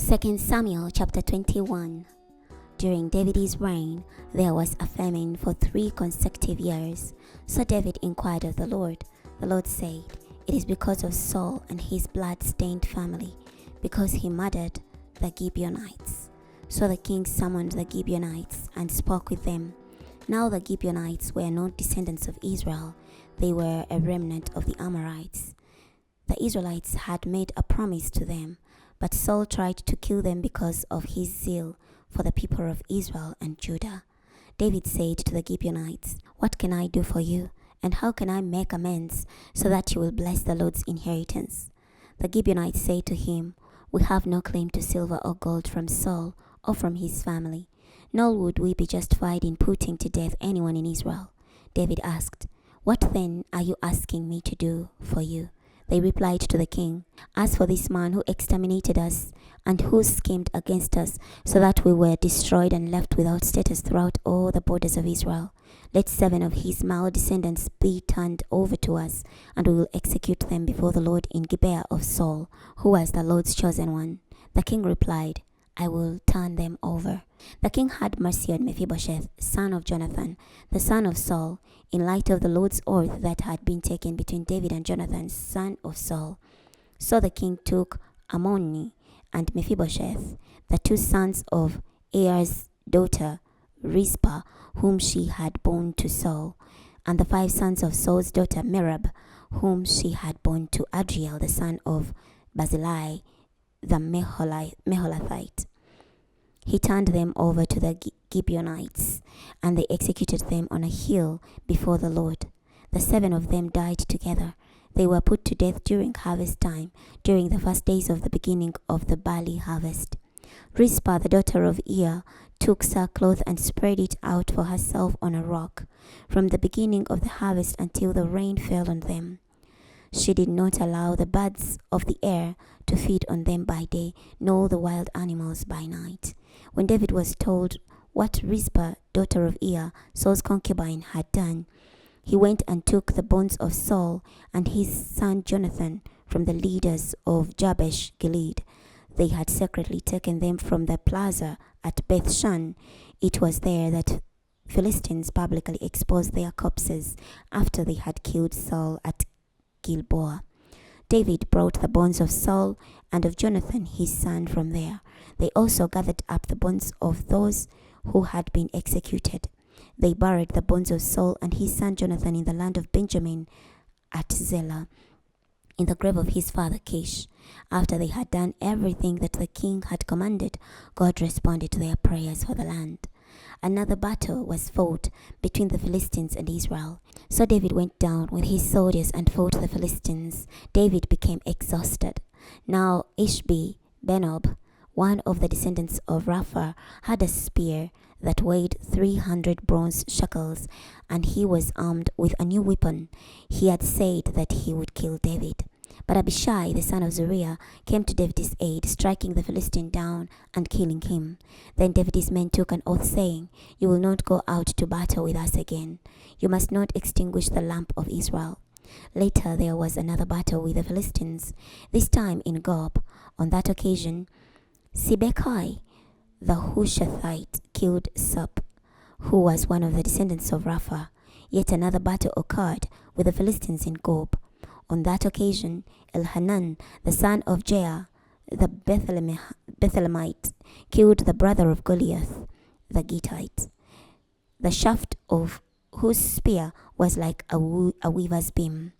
2 Samuel chapter 21. During David's reign, there was a famine for 3 consecutive years. So David inquired of the Lord. The Lord said, "It is because of Saul and his blood-stained family, because he murdered the Gibeonites." So the king summoned the Gibeonites and spoke with them. Now the Gibeonites were not descendants of Israel. They were a remnant of the Amorites. The Israelites had made a promise to them, but Saul tried to kill them because of his zeal for the people of Israel and Judah. David said to the Gibeonites, "What can I do for you, and how can I make amends so that you will bless the Lord's inheritance?" The Gibeonites said to him, "We have no claim to silver or gold from Saul or from his family, nor would we be justified in putting to death anyone in Israel." David asked, "What then are you asking me to do for you?" They replied to the king, "As for this man who exterminated us and who schemed against us so that we were destroyed and left without status throughout all the borders of Israel, let 7 of his male descendants be turned over to us, and we will execute them before the Lord in Gibeah of Saul, who was the Lord's chosen one." The king replied, "I will turn them over." The king had mercy on Mephibosheth, son of Jonathan, the son of Saul, in light of the Lord's oath that had been taken between David and Jonathan, son of Saul. So the king took Ammoni and Mephibosheth, the 2 sons of Aar's daughter Rizpah, whom she had borne to Saul, and the 5 sons of Saul's daughter Merab, whom she had borne to Adriel, the son of Barzillai the Meholathite. He turned them over to the Gibeonites, and they executed them on a hill before the Lord. The 7 of them died together. They were put to death during harvest time, during the first days of the beginning of the barley harvest. Rizpah, the daughter of Aar, took sackcloth and spread it out for herself on a rock, from the beginning of the harvest until the rain fell on them. She did not allow the birds of the air to feed on them by day, nor the wild animals by night. When David was told what Rizpah, daughter of Aar, Saul's concubine, had done, he went and took the bones of Saul and his son Jonathan from the leaders of Jabesh Gilead. They had secretly taken them from the plaza at Bethshan. It was there that Philistines publicly exposed their corpses after they had killed Saul at Gilboa. David brought the bones of Saul and of Jonathan his son from there. They also gathered up the bones of those who had been executed. They buried the bones of Saul and his son Jonathan in the land of Benjamin at Zelah, in the grave of his father Kish. After they had done everything that the king had commanded, God responded to their prayers for the land. Another battle was fought between the Philistines and Israel. So David went down with his soldiers and fought the Philistines. David became exhausted. Now Ishbi-Benob, one of the descendants of Rapha, had a spear that weighed 300 bronze shekels, and he was armed with a new weapon. He had said that he would kill David. But Abishai, the son of Zeruiah, came to David's aid, striking the Philistine down and killing him. Then David's men took an oath, saying, "You will not go out to battle with us again. You must not extinguish the lamp of Israel." Later there was another battle with the Philistines, this time in Gob. On that occasion, Sibbecai, the Hushathite, killed Sup, who was one of the descendants of Rapha. Yet another battle occurred with the Philistines in Gob. On that occasion, Elhanan, the son of Jair, the Bethlehemite, killed the brother of Goliath, the Gittite, the shaft of whose spear was like a weaver's beam.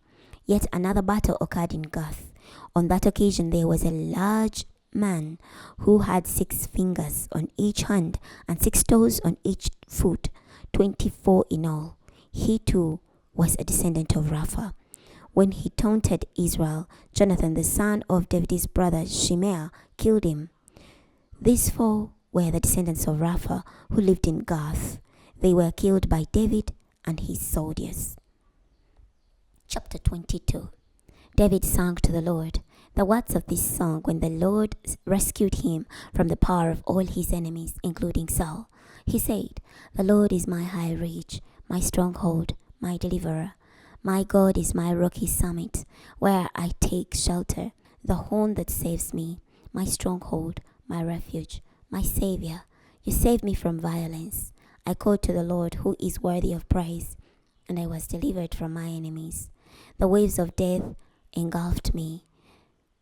Yet another battle occurred in Gath. On that occasion there was a large man who had 6 fingers on each hand and 6 toes on each foot, 24 in all. He too was a descendant of Rapha. When he taunted Israel, Jonathan, the son of David's brother Shimea, killed him. These 4 were the descendants of Rapha who lived in Gath. They were killed by David and his soldiers. Chapter 22. David sang to the Lord. The words of this song when the Lord rescued him from the power of all his enemies, including Saul. He said, "The Lord is my high refuge, my stronghold, my deliverer. My God is my rocky summit, where I take shelter, the horn that saves me, my stronghold, my refuge, my Savior. You saved me from violence. I called to the Lord, who is worthy of praise, and I was delivered from my enemies. The waves of death engulfed me.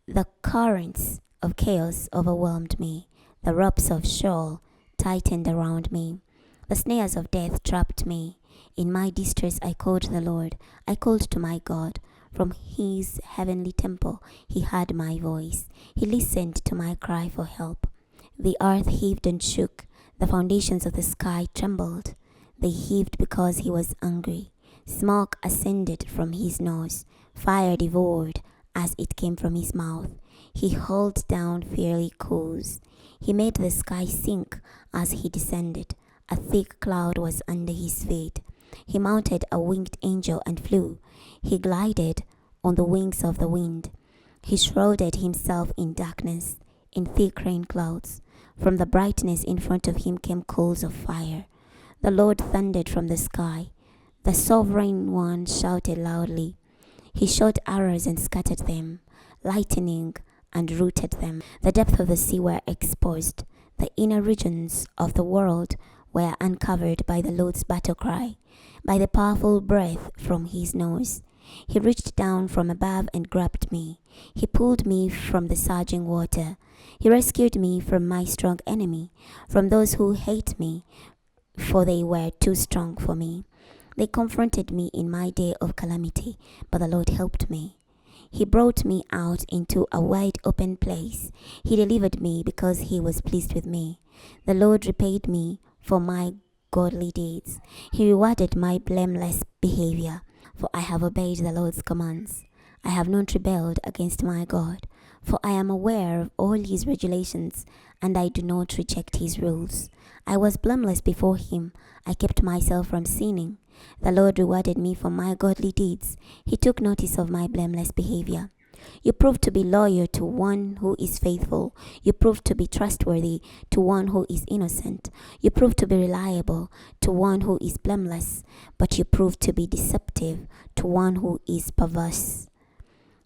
The currents of chaos overwhelmed me. The ropes of Saul tightened around me. The snares of death trapped me. In my distress I called the Lord. I called to my God. From his heavenly temple he heard my voice. He listened to my cry for help. The earth heaved and shook. The foundations of the sky trembled. They heaved because he was angry. Smoke ascended from his nose. Fire devoured as it came from his mouth. He hurled down fiery coals. He made the sky sink as he descended. A thick cloud was under his feet. He mounted a winged angel and flew. He glided on the wings of the wind. He shrouded himself in darkness, in thick rain clouds. From the brightness in front of him came coals of fire. The Lord thundered from the sky. The sovereign one shouted loudly. He shot arrows and scattered them, lightning and rooted them. The depths of the sea were exposed. The inner regions of the world were uncovered by the Lord's battle cry, by the powerful breath from his nose. He reached down from above and grabbed me. He pulled me from the surging water. He rescued me from my strong enemy, from those who hate me, for they were too strong for me. They confronted me in my day of calamity, but the Lord helped me. He brought me out into a wide open place. He delivered me because he was pleased with me. The Lord repaid me for my godly deeds. He rewarded my blameless behavior, for I have obeyed the Lord's commands. I have not rebelled against my God, for I am aware of all his regulations, and I do not reject his rules. I was blameless before him. I kept myself from sinning. The Lord rewarded me for my godly deeds. He took notice of my blameless behavior. You prove to be loyal to one who is faithful. You prove to be trustworthy to one who is innocent. You prove to be reliable to one who is blameless, but you prove to be deceptive to one who is perverse.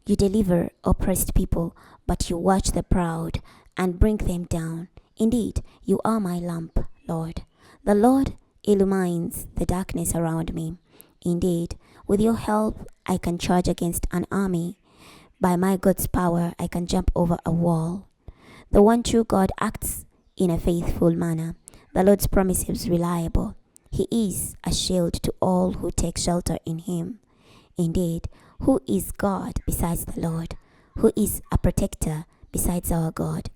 You deliver oppressed people, but you watch the proud and bring them down. Indeed, you are my lamp, Lord. The Lord illumines the darkness around me. Indeed, with your help, I can charge against an army. By my God's power, I can jump over a wall. The one true God acts in a faithful manner. The Lord's promise is reliable. He is a shield to all who take shelter in him. Indeed, who is God besides the Lord? Who is a protector besides our God?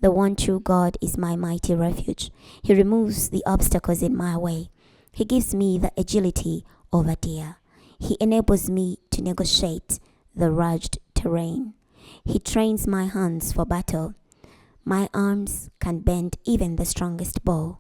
The one true God is my mighty refuge. He removes the obstacles in my way. He gives me the agility of a deer. He enables me to negotiate the rugged terrain. He trains my hands for battle. My arms can bend even the strongest bow.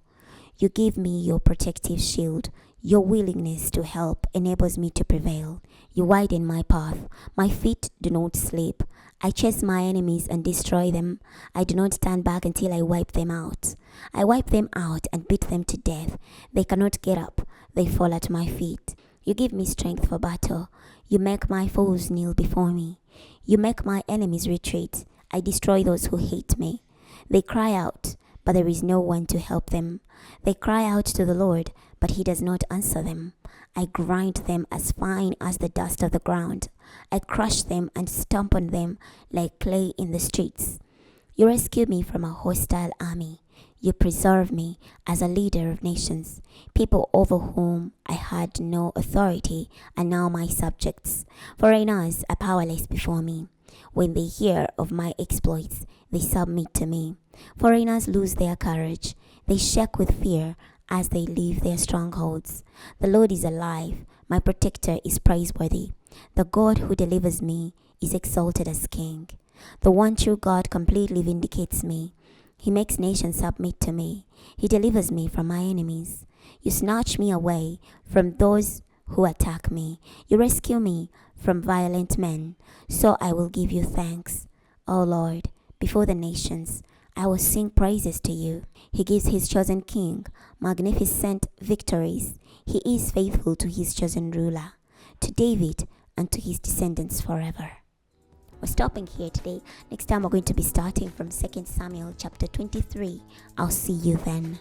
You give me your protective shield. Your willingness to help enables me to prevail. You widen my path. My feet do not slip. I chase my enemies and destroy them. I do not stand back until I wipe them out. I wipe them out and beat them to death. They cannot get up. They fall at my feet. You give me strength for battle. You make my foes kneel before me. You make my enemies retreat. I destroy those who hate me. They cry out, but there is no one to help them. They cry out to the Lord, but he does not answer them. I grind them as fine as the dust of the ground. I crush them and stomp on them like clay in the streets. You rescue me from a hostile army. You preserve me as a leader of nations. People over whom I had no authority are now my subjects. Foreigners are powerless before me. When they hear of my exploits, they submit to me. Foreigners lose their courage. They shake with fear as they leave their strongholds. The Lord is alive. My protector is praiseworthy. The God who delivers me is exalted as king. The one true God completely vindicates me. He makes nations submit to me. He delivers me from my enemies. You snatch me away from those who attack me. You rescue me from violent men. So I will give you thanks, O Lord, before the nations. I will sing praises to you. He gives his chosen king magnificent victories. He is faithful to his chosen ruler, to David and to his descendants forever. We're stopping here today. Next time we're going to be starting from 2 Samuel chapter 23. I'll see you then.